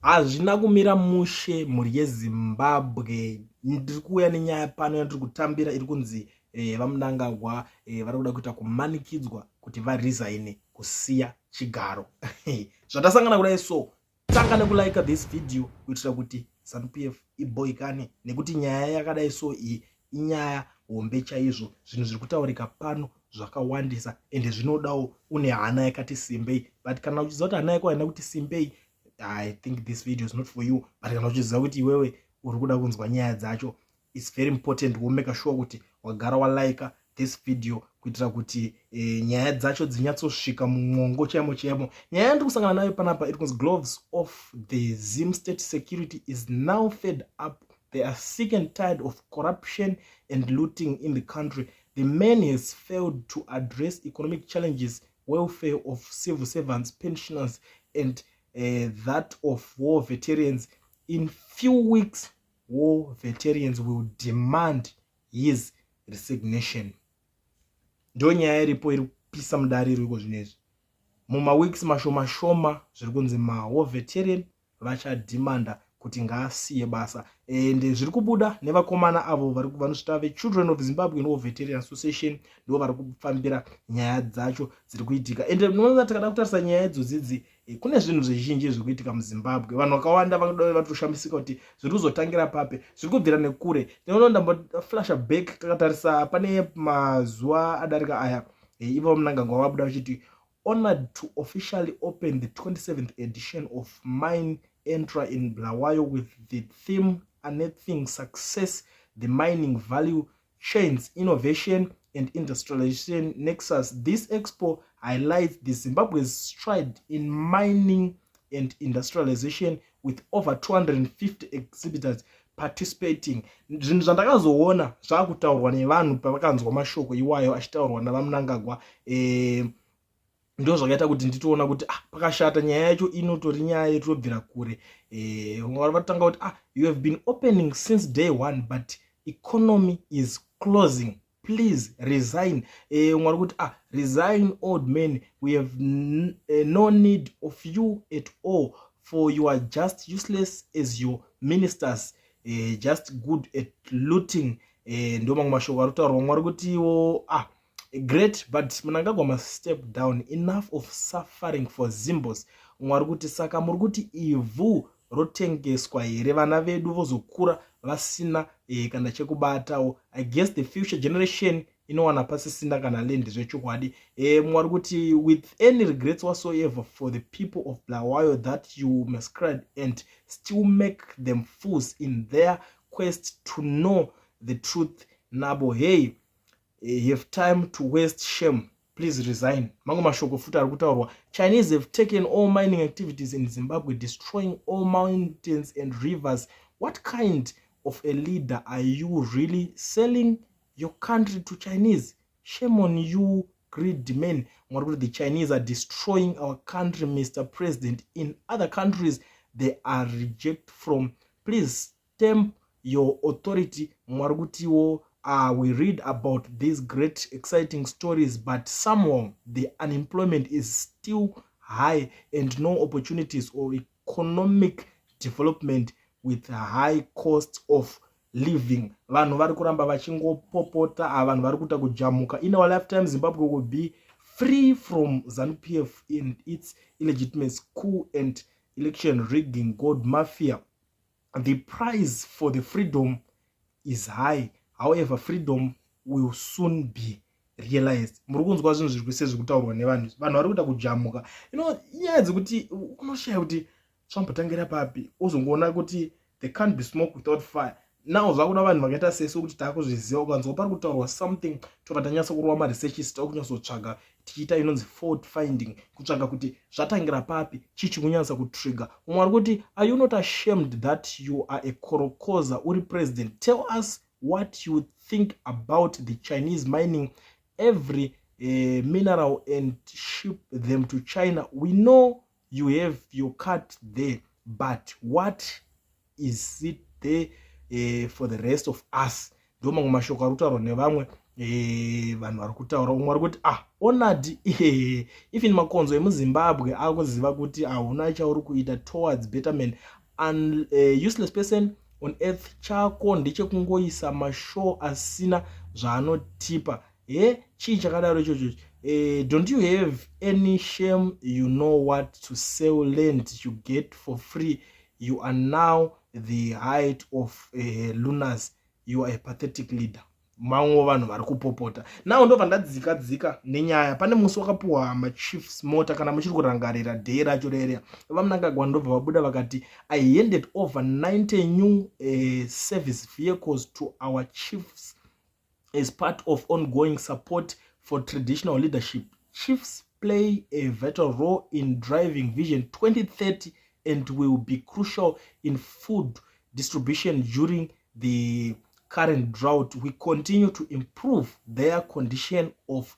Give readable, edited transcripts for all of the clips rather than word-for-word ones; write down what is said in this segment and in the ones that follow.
hazvina kumira mushe mhuri yeZimbabwe. Ndiri kuuya nenyaya pano yandiri kutambira iri kunzi vaMnangagwa vari kuda kuita kumanikidzwa kuti varesign kusiya chigaro. Zvatasangana kudai so, tanga nekulike this video kuitira kuti ZANU-PF iboikane, nekuti nyaya yakadai so iyi inyaya hombe chaizvo. Zvinhu zviri kutaurika pano zvakawandisa ende zvinodawo une hana yakati simbei. But kana uchiziva kuti hana yako haina kuti simbei, I think this video is not for you. But kana uchiziva kuti iwewe uri kuda kunzwa nyaya dzacho, it's very important wo make sure kuti wagara walike this video kuitira kuti nyaya dzacho dzinyatsosvika mumwongo chaimo chaimo. Nyaya yandiri kusangana nayo panapa iri kunzi gloves of the Zim state security is now fed up. They are sick and tired of corruption and looting in the country. The man has failed to address economic challenges, welfare of civil servants, pensioners, and that of war veterans. In few weeks, war veterans will demand his resignation. Ndo nyaya iripo iri kupisa mudare iriko zvinezvi. Muma weeks mashoma shoma zviri kunzi war veteran vachadhimanda kuti ngaasiye basa. Ende zviri kubuda nevakomana avo vanosvita ve-Children of Zimbabwe War Veteran Association ndo vari kufambira nyaya dzacho dziri kuitika. Ende munoona tikada kutarisa nyaya idzodzi kune zvinhu zvizhinji zviri kuitika muZimbabwe. Vanhu vakawanda vanoshamisika kuti zviri kuzotangira papi, zviri kubvira nekure. Tinoona ndamba flash back takatarisa pane mazuva adarika aya, ivo Mnangagwa wabuda vachiti honored to officially open the 27th edition of Mine Entra in Bulawayo with the theme Unearthing Success, the Mining Value Chains, Innovation and Industrialization Nexus. This expo highlights the Zimbabwe's stride in mining and industrialization with over 250 exhibitors participating. Zvinhu zvandakazoona zvakutaurwa nevanhu pavakanzwa mashoko iwayo achitaurwa navaMnangagwa, ndo zvakaita kuti nditoona kuti pakashata nyaya yacho inotori nyaya yetobvira kure. Vari vatanga kuti you have been opening since day one but economy is closing, please resign. Vari kuti resign old men, we have no need of you at all, for you are just useless as your ministers, just good at looting. Ndo mamwe mashoko ari kutaurwa. Vari kuti iwo great, but Mnangagwa must step down. Enough of suffering for Zimbos. Mwari kuti saka muri kuti ivhu rotengeswa here, vana vedu vozokura vasina kana chekubatawo. I guess the future generation inowana pasisina kana land zvechokwadi. Mwari kuti with any regrets whatsoever for the people of Bulawayo that you masquerade and still make them fools in their quest to know the truth. Nabo hey, you have time to waste, shame, please resign. Mango mashoko futa ari kutaurwa. Chinese have taken all mining activities in Zimbabwe, destroying all mountains and rivers. What kind of a leader are you really? Selling your country to Chinese? Shame on you, greedy men. The Chinese are destroying our country, Mr. President. In other countries, they are rejected from. Please stamp your authority. We read about these great exciting stories, but somehow the unemployment is still high and no opportunities or economic development with a high cost of living. Vanhu vari kuramba vachingopopota, vanhu vari kuita kujamuka. In our lifetime, Zimbabwe will be free from ZANU-PF in its illegitimate coup and election rigging gold mafia. The price for the freedom is high. However, freedom will soon be realized. Murukunzwa zvinhu zviri kuise zvekutaurwa nevanhu. Vanhu vari kuita kujamuka. Nyaya dzekuti unoshaya kuti zvambotangira papi, uzongoona kuti they can't be smoke without fire. Now zvakuda vanhu vakaita sesu kuti takuzviziva, ukanzwa pari kutaurwa something tobva tanyatsa kurowa maresearches takunyatsotsvaga tichiita inonzi fault finding, kutsvaga kuti zvatangira papi, chichi kunyatsa kutrigger. Umwe ari kuti are you not ashamed that you are a korokoza uri president? Tell us what you think about the Chinese mining every mineral and ship them to China. We know you have your cut there, but what is it there for the rest of us? Ndo mamwe mashoko ari kutaurwa nevamwe vanhu vari kutaura umwe ari kuti onadi even makonzo emuzimbabwe akuziva kuti hauna chauri kuita towards betterment and useless person on earth chako ndechekungoisa mashow asina zvaanotipa chii chakadaro ichocho. Don't you have any shame? You know what to sell land you get for free. You are now the height of lunas. You are a pathetic leader. Mamwe vanhu vari kupopota nawo ndo vandadzika nenyaya. Pane musi wakapuwa machiefs mota kana muchiri kurangarira dhei racho rerea vaMnangagwa ndobva vabuda vakati I handed over 90 new service vehicles to our chiefs as part of ongoing support for traditional leadership. Chiefs play a vital role in driving Vision 2030 and will be crucial in food distribution during the current drought. We continue to improve their condition of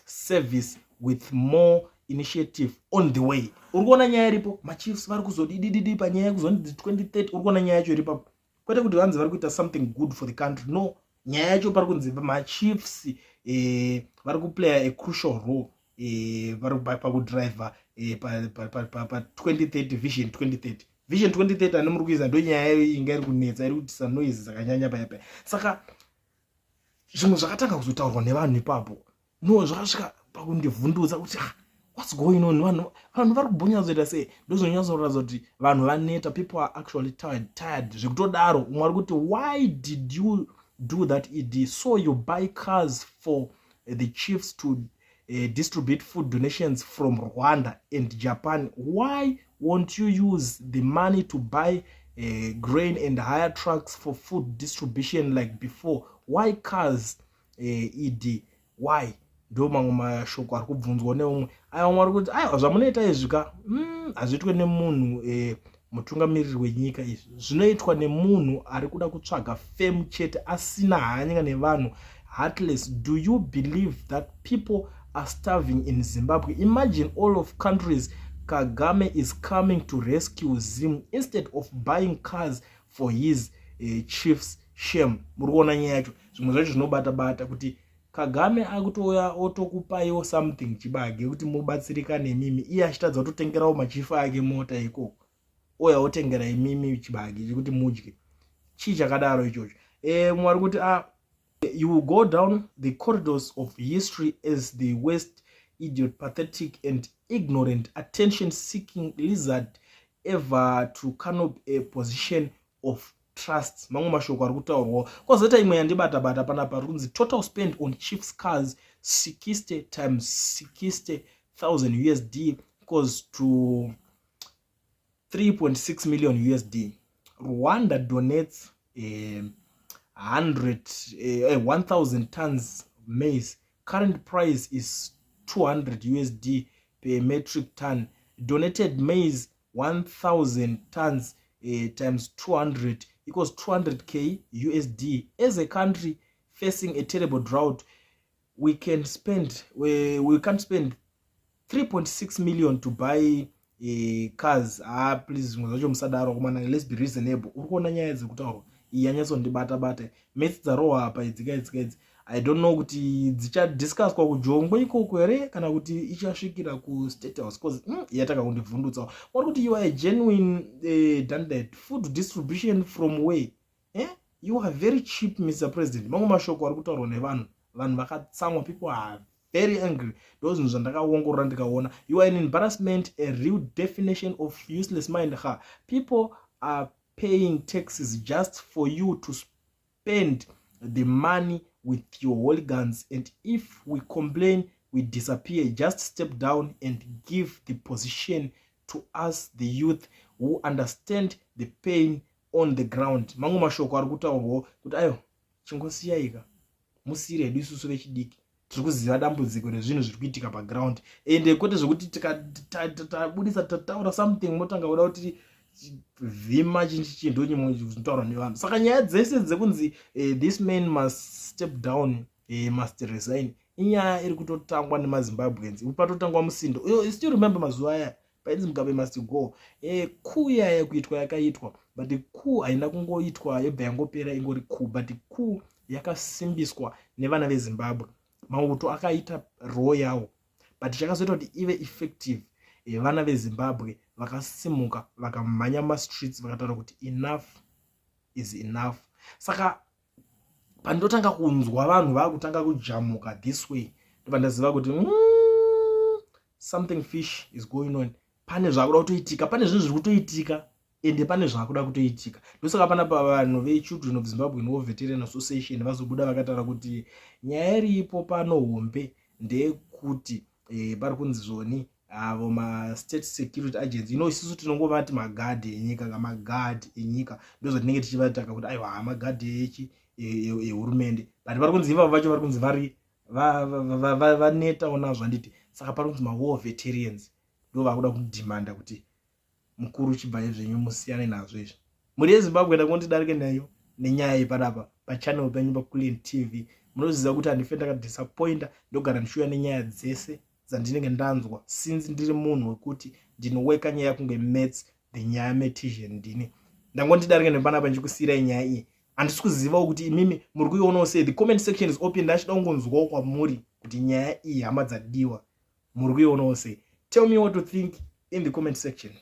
service with more initiative on the way. Urikuona nyaya iripo machiefs vari kuzodidididi panyaya yekuzonzi 2030. Urikuona nyaya yacho iripo kwete kuti vanzi vari kuita something good for the country. No, nyaya yacho pari kunzi machiefs vari kuplaya a crucial role vari pakudriva pa 2030 vision 2030 vision 2030 ane muri kuiza ndo nyaya inga iri kunetsa iri kuitisa noise dzakanyanya paya. Saka zvimwe zvakatanga kuzotaurwa nevanhu ipapo no zvakasvika pakundivhundutsa kuti what's going on. Vanhu vari kubhunya kuzoita sei ndozvonyatsoratidza kuti vanhu vaneta. People are actually tired zvekutodaro. Umwe ari kuti why did you do that ED? So you buy cars for the chiefs to distribute food donations from Rwanda and Japan. Why won't you use the money to buy grain and hire trucks for food distribution like before? Why cars ED? Why? Ndo mamwe mashoko ari kubvunzwa neumwe. Aya umwe ari kuti zvamunoita izvika hazviitwe nemunhu mutungamiriri wenyika. Izvi zvinoitwa nemunhu ari kuda kutsvaga fame chete asina hanya nevanhu, heartless. Do you believe that people are starving in Zimbabwe? Imagine all of countries Kagame is coming to rescue Zim instead of buying cars for his chiefs. Shame. Murikuona nyaya yacho zvimwe zvacho zvinobata kuti Kagame akutouya otokupaiwo something chibage kuti mubatsirika nemimi. Iye achitadza kutotengerawo machifu ake mota ikoko oya otengera imimi chibage chekuti mudye. Chii chakadaro ichocho. Mwari kuti you will go down the corridors of history as the worst idiot, pathetic and ignorant, attention-seeking lizard ever to canop a position of trust. Mamwe mashoko ari kutaurwa. Kozoita imwe yandibata panapa ari kunzi total spend on chiefs cars 60 times 60,000 USD equals to 3.6 million USD. Rwanda donates 1,000 tons maize. Current price is 200 USD per metric ton. Donated maize 1,000 tons times 200 equals 200k USD. As a country facing a terrible drought, we can't spend 3.6 million to buy cars. Please musadaro kumana, let's be reasonable. Urikuona nyaya dzekutaura yanyatsondibata mates dzarohwa apa idzi. I don't know kuti dzichadiscusswa kujongwe ikoko here kana kuti ichasvikira ku state house cause yataka kundivhundutsa. Uri kuti you are a genuine done that food distribution from where? You are very cheap, Mr. President. Mamwe mashoko ari kutaurwa nevanhu vakatsamwa. People are very angry. Those zvinhu zvandakaongorora ndikaona. You are an embarrassment, a real definition of useless mind. People are paying taxes just for you to spend the money with your hooligans, and if we complain, we disappear. Just step down and give the position to us, the youth who understand the pain on the ground. Mamwe mashoko ari kutaurwa kuti ayo chingosiyaika musire hedu isusu vechidiki tiri kuziva dambudziko rezvinhu zviri kuitika paground, ende kwete zvokuti tabudisa tataura something motanga kuda kuti vhima chinchi ndonyimwe zvinotaurwa nevanhu. Saka nyaya dzese dzekunzi this man must step down, must resign, inyaya iri kutotangwa nemazimbabweans. Patotangwa musindo. You still remember mazuva aya painzi Mugabe must go. Coup yaya kuitwa yakaitwa, but coup haina kungoitwa yobva yangopera ingori coup, but coup yakasimbiswa nevana veZimbabwe. Mauto akaita role yawo, but chakazoita kuti ive effective. Vana veZimbabwe vakasimuka vakamhanya mastreets vakataura kuti enough is enough. Saka pandotanga kunzwa vanhu vakutanga kujamuka this way, ndopandaziva kuti something fish is going on. Pane zvakuda kutoitika, pane zvinhu zviri kutoitika, ende pane zvakuda kutoitika. Ndosaka panapa vanhu veChildren of Zimbabwean War Veteran Association vazobuda vakataura kuti nyaya iripo pano hombe ndeyekuti pari kunzi zvoni avo ma-state security agency, isusu tinongovati magadhi enyika, magadhi enyika ndozvatinenge tichivataka kuti aiwa magadhi ehurumende, but pari kunzi ivavo vacho vari kunzi vanetawo nazvo handiti. Saka pari kunzi ma-war veterans ndo vakuda kudhimanda kuti mukuru chibva zvenyu musiyane nazvo izvi. Muri yeZimbabwe ndakondidarike nayo nenyaya yepanapa pachannel penyu paClean TV. Munoziva kuti handife ndakadisappointa, ndogara ndishuya nenyaya dzese dzandinenge ndanzwa since ndiri munhu wekuti ndinoweka nyaya kunge maths the nyaya mathematician ndini. Ndangondidarike nepanapa ndichikusiyira nyaya iyi. Handisi kuzivawo kuti imimi muri kuionawo sei. The comment section is open. Ndachida kungonzwawo kwamuri kuti nyaya iyi hama dzadiwa muri kuionawo sei. Tell me what to think in the comment section.